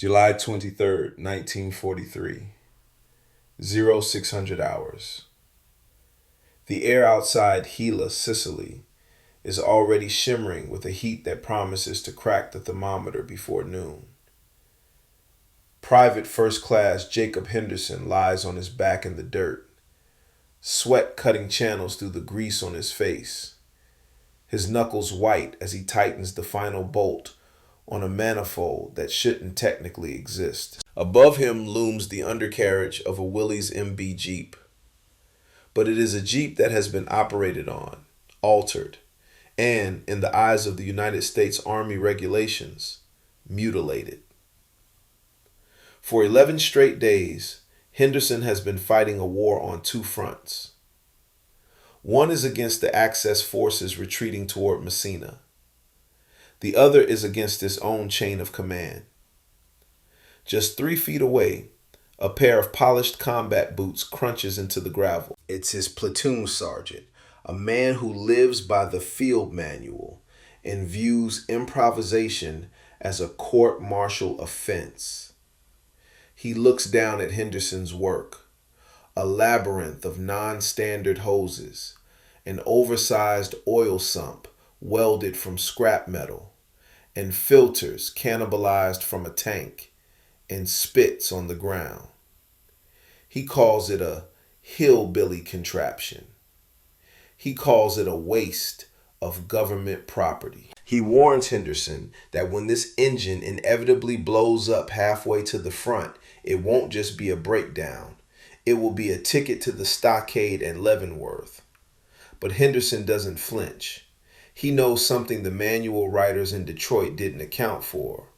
July 23rd, 1943. 0600 hours. The air outside Gela, Sicily, is already shimmering with a heat that promises to crack the thermometer before noon. Private First Class Jacob Henderson lies on his back in the dirt, sweat cutting channels through the grease on his face, his knuckles white as he tightens the final bolt on a manifold that shouldn't technically exist. Above him looms the undercarriage of a Willys MB Jeep. But it is a Jeep that has been operated on, altered, and, in the eyes of the United States Army regulations, mutilated. For 11 straight days, Henderson has been fighting a war on two fronts. One is against the Axis forces retreating toward Messina. The other is against his own chain of command. Just 3 feet away, a pair of polished combat boots crunches into the gravel. It's his platoon sergeant, a man who lives by the field manual and views improvisation as a court-martial offense. He looks down at Henderson's work, a labyrinth of non-standard hoses, an oversized oil sump welded from scrap metal, and filters cannibalized from a tank, and spits on the ground. He calls it a hillbilly contraption. He calls it a waste of government property. He warns Henderson that when this engine inevitably blows up halfway to the front, it won't just be a breakdown. It will be a ticket to the stockade and Leavenworth. But Henderson doesn't flinch. He knows something the manual writers in Detroit didn't account for.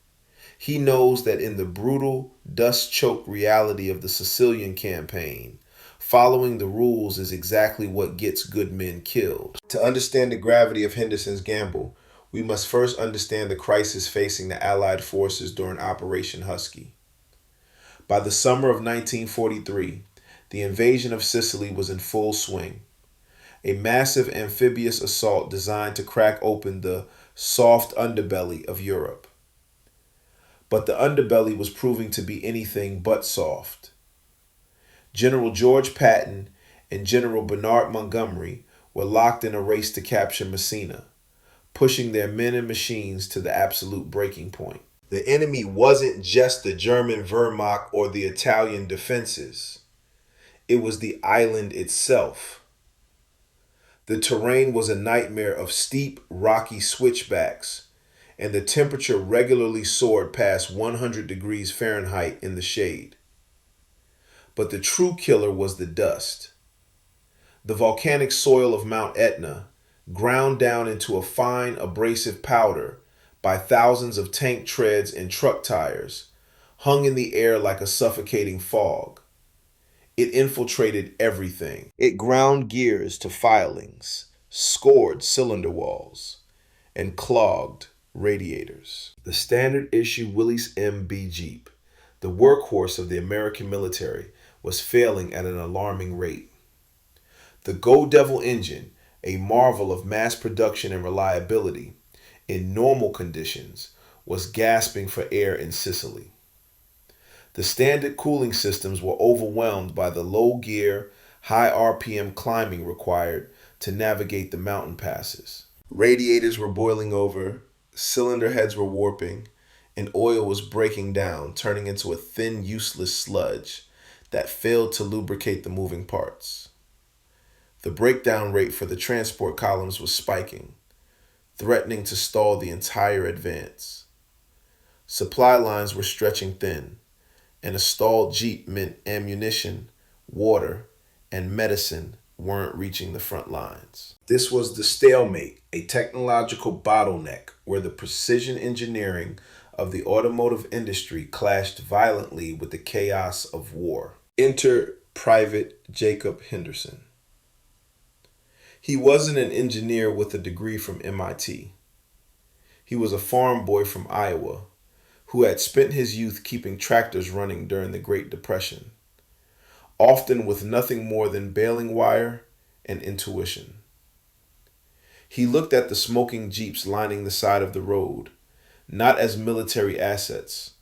He knows that in the brutal, dust-choked reality of the Sicilian campaign, following the rules is exactly what gets good men killed. To understand the gravity of Henderson's gamble, we must first understand the crisis facing the Allied forces during Operation Husky. By the summer of 1943, the invasion of Sicily was in full swing. A massive amphibious assault designed to crack open the soft underbelly of Europe. But the underbelly was proving to be anything but soft. General George Patton and General Bernard Montgomery were locked in a race to capture Messina, pushing their men and machines to the absolute breaking point. The enemy wasn't just the German Wehrmacht or the Italian defenses. It was the island itself. The terrain was a nightmare of steep, rocky switchbacks, and the temperature regularly soared past 100 degrees Fahrenheit in the shade. But the true killer was the dust. The volcanic soil of Mount Etna, ground down into a fine abrasive powder by thousands of tank treads and truck tires, hung in the air like a suffocating fog. It infiltrated everything. It ground gears to filings, scored cylinder walls, and clogged radiators. The standard issue Willys MB Jeep, the workhorse of the American military, was failing at an alarming rate. The Go Devil engine, a marvel of mass production and reliability, in normal conditions, was gasping for air in Sicily. The standard cooling systems were overwhelmed by the low gear, high RPM climbing required to navigate the mountain passes. Radiators were boiling over, cylinder heads were warping, and oil was breaking down, turning into a thin, useless sludge that failed to lubricate the moving parts. The breakdown rate for the transport columns was spiking, threatening to stall the entire advance. Supply lines were stretching thin, and a stalled Jeep meant ammunition, water, and medicine weren't reaching the front lines. This was the stalemate, a technological bottleneck where the precision engineering of the automotive industry clashed violently with the chaos of war. Enter Private Jacob Henderson. He wasn't an engineer with a degree from MIT. He was a farm boy from Iowa who had spent his youth keeping tractors running during the Great Depression, often with nothing more than baling wire and intuition. He looked at the smoking Jeeps lining the side of the road, not as military assets,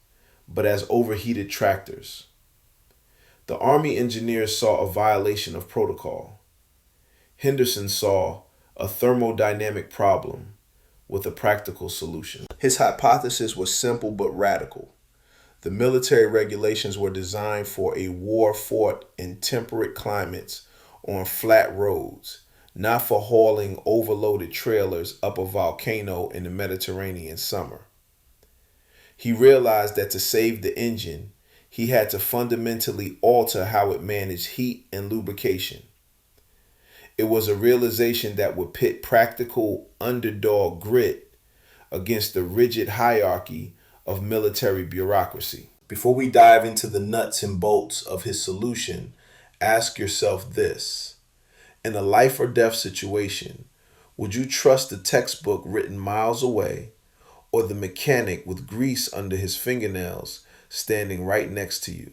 but as overheated tractors. The Army engineers saw a violation of protocol. Henderson saw a thermodynamic problem with a practical solution. His hypothesis was simple but radical. The military regulations were designed for a war fought in temperate climates on flat roads, not for hauling overloaded trailers up a volcano in the Mediterranean summer. He realized that to save the engine, he had to fundamentally alter how it managed heat and lubrication. It was a realization that would pit practical underdog grit against the rigid hierarchy of military bureaucracy. Before we dive into the nuts and bolts of his solution, ask yourself this. In a life or death situation, would you trust the textbook written miles away or the mechanic with grease under his fingernails standing right next to you?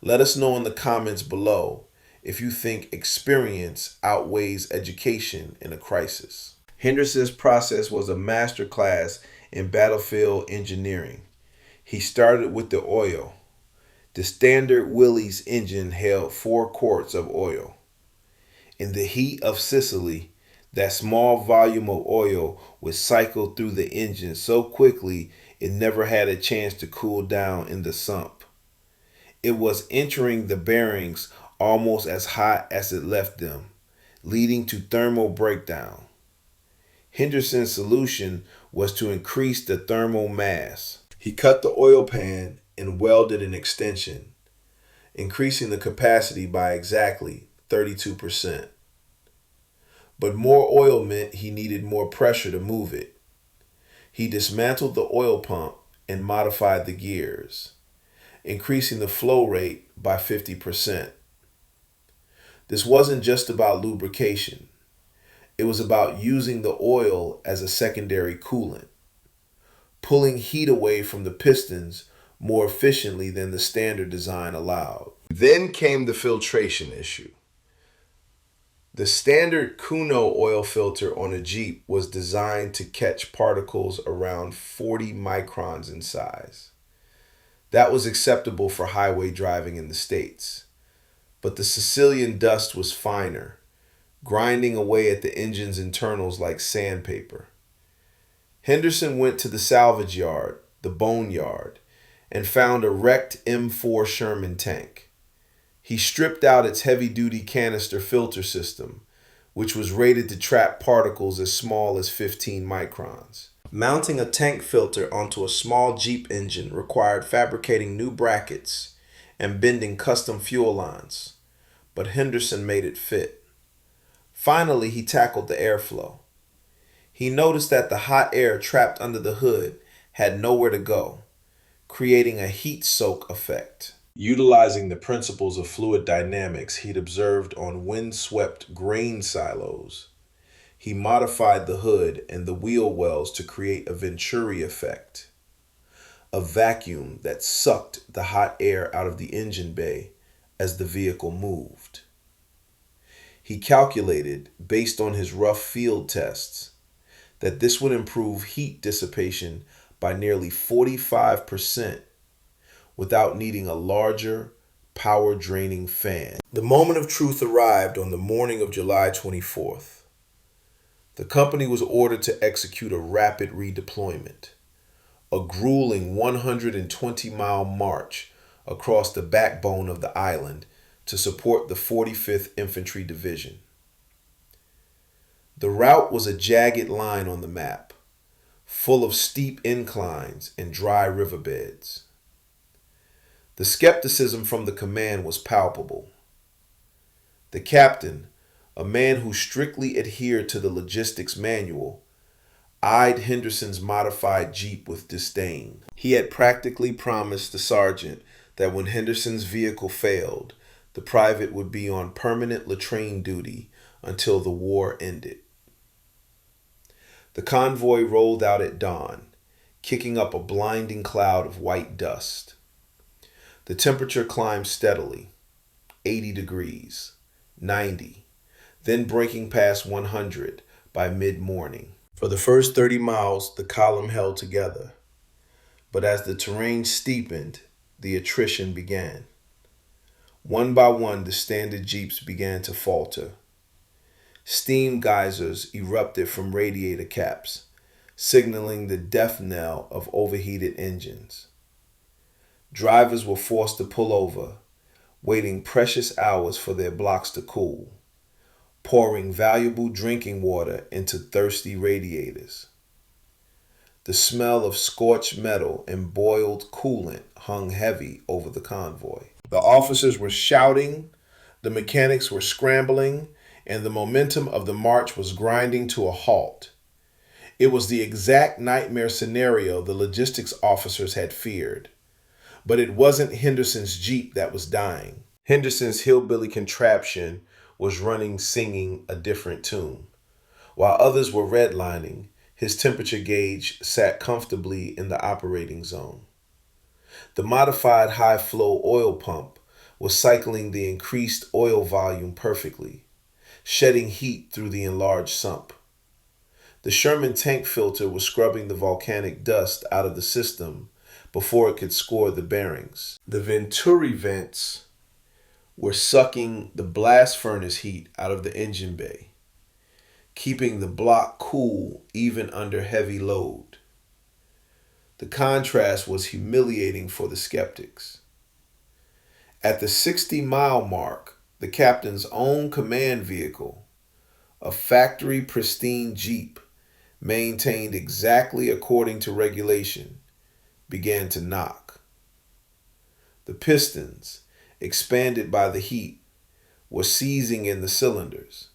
Let us know in the comments below if you think experience outweighs education in a crisis. Henderson's process was a masterclass in battlefield engineering. He started with the oil. The standard Willys engine held 4 quarts of oil. In the heat of Sicily, that small volume of oil would cycle through the engine so quickly it never had a chance to cool down in the sump. It was entering the bearings almost as hot as it left them, leading to thermal breakdown. Henderson's solution was to increase the thermal mass. He cut the oil pan and welded an extension, increasing the capacity by exactly 32%. But more oil meant he needed more pressure to move it. He dismantled the oil pump and modified the gears, increasing the flow rate by 50%. This wasn't just about lubrication. It was about using the oil as a secondary coolant, pulling heat away from the pistons more efficiently than the standard design allowed. Then came the filtration issue. The standard Kuno oil filter on a Jeep was designed to catch particles around 40 microns in size. That was acceptable for highway driving in the States. But the Sicilian dust was finer, grinding away at the engine's internals like sandpaper. Henderson went to the salvage yard, the bone yard, and found a wrecked M4 Sherman tank. He stripped out its heavy-duty canister filter system, which was rated to trap particles as small as 15 microns. Mounting a tank filter onto a small Jeep engine required fabricating new brackets and bending custom fuel lines, but Henderson made it fit. Finally, he tackled the airflow. He noticed that the hot air trapped under the hood had nowhere to go, creating a heat soak effect. Utilizing the principles of fluid dynamics he'd observed on windswept grain silos, he modified the hood and the wheel wells to create a Venturi effect, a vacuum that sucked the hot air out of the engine bay as the vehicle moved. He calculated, based on his rough field tests, that this would improve heat dissipation by nearly 45% without needing a larger, power-draining fan. The moment of truth arrived on the morning of July 24th. The company was ordered to execute a rapid redeployment, a grueling 120-mile march across the backbone of the island to support the 45th Infantry Division. The route was a jagged line on the map, full of steep inclines and dry riverbeds. The skepticism from the command was palpable. The captain, a man who strictly adhered to the logistics manual, eyed Henderson's modified Jeep with disdain. He had practically promised the sergeant that when Henderson's vehicle failed, the private would be on permanent latrine duty until the war ended. The convoy rolled out at dawn, kicking up a blinding cloud of white dust. The temperature climbed steadily, 80 degrees, 90, then breaking past 100 by mid-morning. For the first 30 miles, the column held together. But as the terrain steepened, the attrition began. One by one, the standard Jeeps began to falter. Steam geysers erupted from radiator caps, signaling the death knell of overheated engines. Drivers were forced to pull over, waiting precious hours for their blocks to cool, pouring valuable drinking water into thirsty radiators. The smell of scorched metal and boiled coolant hung heavy over the convoy. The officers were shouting, the mechanics were scrambling, and the momentum of the march was grinding to a halt. It was the exact nightmare scenario the logistics officers had feared. But it wasn't Henderson's Jeep that was dying. Henderson's hillbilly contraption was running singing a different tune. While others were redlining, his temperature gauge sat comfortably in the operating zone. The modified high-flow oil pump was cycling the increased oil volume perfectly, shedding heat through the enlarged sump. The Sherman tank filter was scrubbing the volcanic dust out of the system before it could score the bearings. The Venturi vents were sucking the blast furnace heat out of the engine bay, keeping the block cool even under heavy load. The contrast was humiliating for the skeptics. At the 60-mile mark, the captain's own command vehicle, a factory pristine Jeep, maintained exactly according to regulation, began to knock. The pistons, expanded by the heat, were seizing in the cylinders.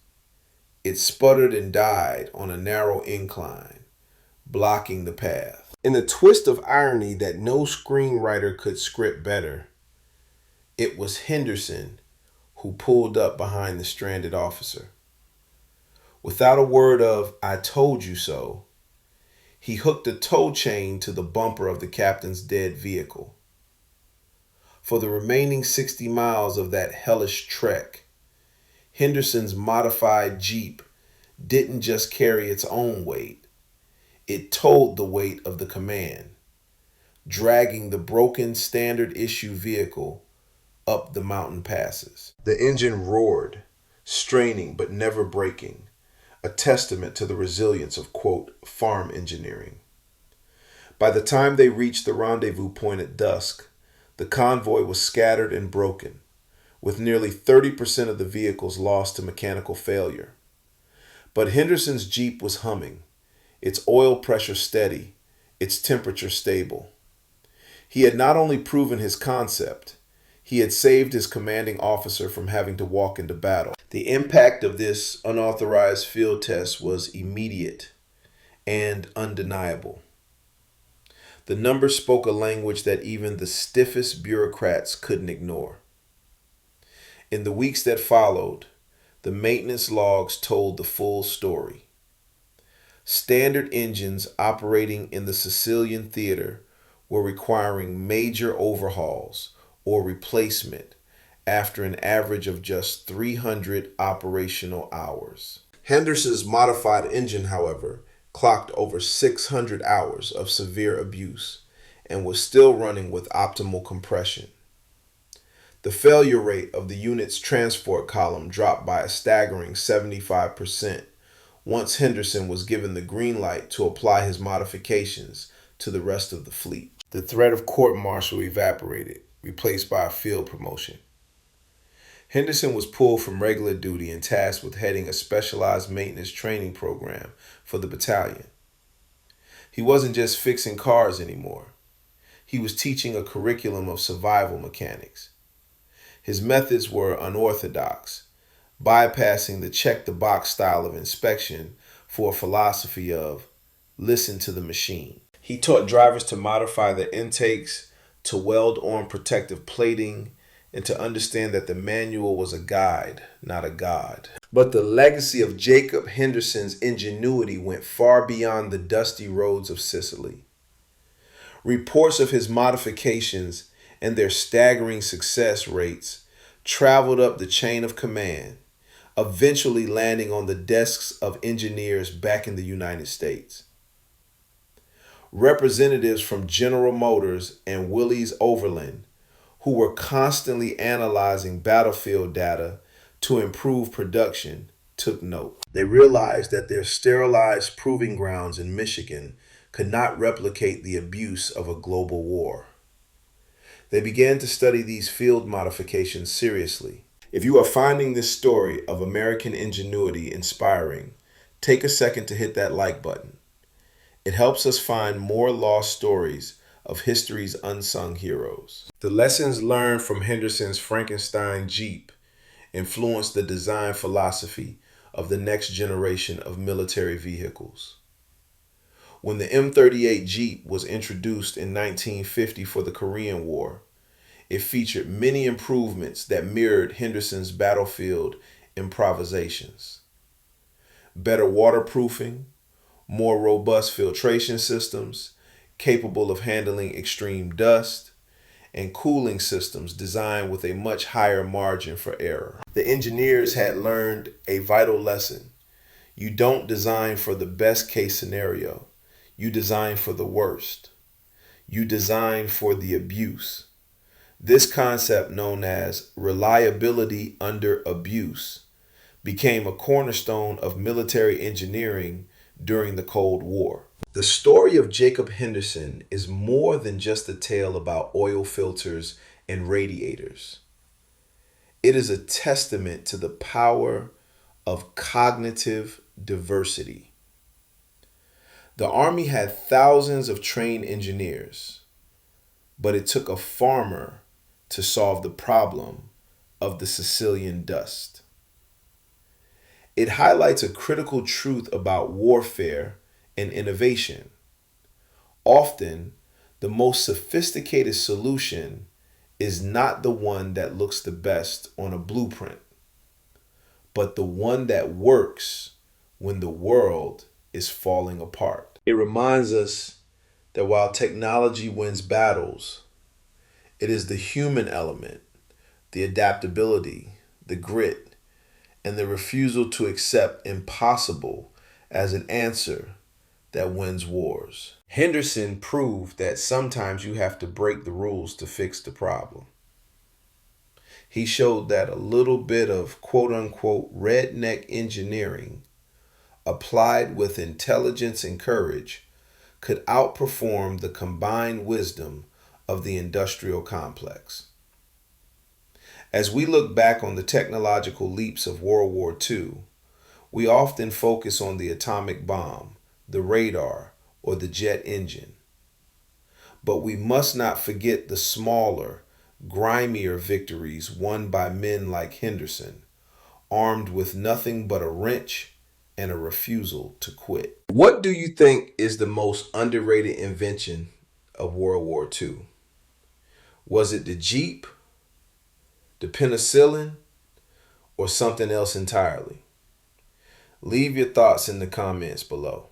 It sputtered and died on a narrow incline, blocking the path. In a twist of irony that no screenwriter could script better, it was Henderson who pulled up behind the stranded officer. Without a word of "I told you so," he hooked a tow chain to the bumper of the captain's dead vehicle. For the remaining 60 miles of that hellish trek, Henderson's modified Jeep didn't just carry its own weight. It towed the weight of the command, dragging the broken standard issue vehicle up the mountain passes. The engine roared, straining but never breaking, a testament to the resilience of, quote, farm engineering. By the time they reached the rendezvous point at dusk, the convoy was scattered and broken, with nearly 30% of the vehicles lost to mechanical failure. But Henderson's Jeep was humming, its oil pressure steady, its temperature stable. He had not only proven his concept, he had saved his commanding officer from having to walk into battle. The impact of this unauthorized field test was immediate and undeniable. The numbers spoke a language that even the stiffest bureaucrats couldn't ignore. In the weeks that followed, the maintenance logs told the full story. Standard engines operating in the Sicilian theater were requiring major overhauls or replacement after an average of just 300 operational hours. Henderson's modified engine, however, clocked over 600 hours of severe abuse and was still running with optimal compression. The failure rate of the unit's transport column dropped by a staggering 75% once Henderson was given the green light to apply his modifications to the rest of the fleet. The threat of court-martial evaporated, replaced by a field promotion. Henderson was pulled from regular duty and tasked with heading a specialized maintenance training program for the battalion. He wasn't just fixing cars anymore. He was teaching a curriculum of survival mechanics. His methods were unorthodox, bypassing the check-the-box style of inspection for a philosophy of listen to the machine. He taught drivers to modify their intakes, to weld on protective plating, and to understand that the manual was a guide, not a god. But the legacy of Jacob Henderson's ingenuity went far beyond the dusty roads of Sicily. Reports of his modifications and their staggering success rates traveled up the chain of command, eventually landing on the desks of engineers back in the United States. Representatives from General Motors and Willys Overland, who were constantly analyzing battlefield data to improve production, took note. They realized that their sterilized proving grounds in Michigan could not replicate the abuse of a global war. They began to study these field modifications seriously. If you are finding this story of American ingenuity inspiring, take a second to hit that like button. It helps us find more lost stories of history's unsung heroes. The lessons learned from Henderson's Frankenstein Jeep influenced the design philosophy of the next generation of military vehicles. When the M38 Jeep was introduced in 1950 for the Korean War, it featured many improvements that mirrored Henderson's battlefield improvisations. Better waterproofing, more robust filtration systems, capable of handling extreme dust, and cooling systems designed with a much higher margin for error. The engineers had learned a vital lesson. You don't design for the best case scenario. You design for the worst. You design for the abuse. This concept, known as reliability under abuse, became a cornerstone of military engineering during the Cold War. The story of Jacob Henderson is more than just a tale about oil filters and radiators. It is a testament to the power of cognitive diversity. The Army had thousands of trained engineers, but it took a farmer to solve the problem of the Sicilian dust. It highlights a critical truth about warfare and innovation. Often, the most sophisticated solution is not the one that looks the best on a blueprint, but the one that works when the world is falling apart. It reminds us that while technology wins battles, it is the human element, the adaptability, the grit, and the refusal to accept impossible as an answer that wins wars. Henderson proved that sometimes you have to break the rules to fix the problem. He showed that a little bit of quote-unquote redneck engineering applied with intelligence and courage could outperform the combined wisdom of the industrial complex. As we look back on the technological leaps of World War II, we often focus on the atomic bomb, the radar, or the jet engine. But we must not forget the smaller, grimier victories won by men like Henderson, armed with nothing but a wrench and a refusal to quit. What do you think is the most underrated invention of World War II? Was it the Jeep, the penicillin, or something else entirely? Leave your thoughts in the comments below.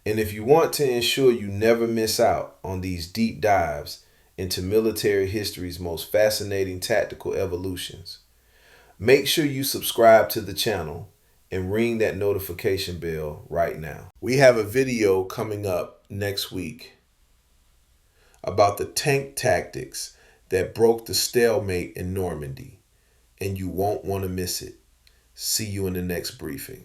And if you want to ensure you never miss out on these deep dives into military history's most fascinating tactical evolutions, make sure you subscribe to the channel and ring that notification bell right now. We have a video coming up next week about the tank tactics that broke the stalemate in Normandy, and you won't want to miss it. See you in the next briefing.